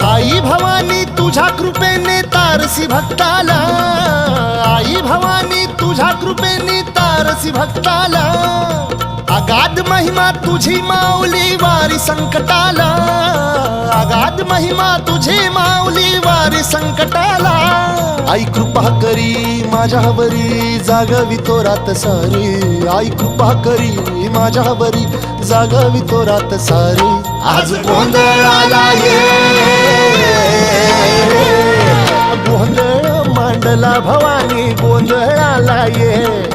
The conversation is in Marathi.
आई भवानी तुझ्या कृपेने तारसी भक्ताला, आई भवानी तुझ्या कृपेने तारसी भक्ताला, अगाध महिमा तुझी माऊली वारी संकटाला, अगाध महिमा तुझी माऊली वारी संकटाला। आई कृपा करी माझ्यावरी जागवी तो रात सारी, आई कृपा करी माझ्यावरी जागवी तो रात सारी। आज गोंधळाला ये, गोंधळ मांडला भवानी गोंधळाला ये।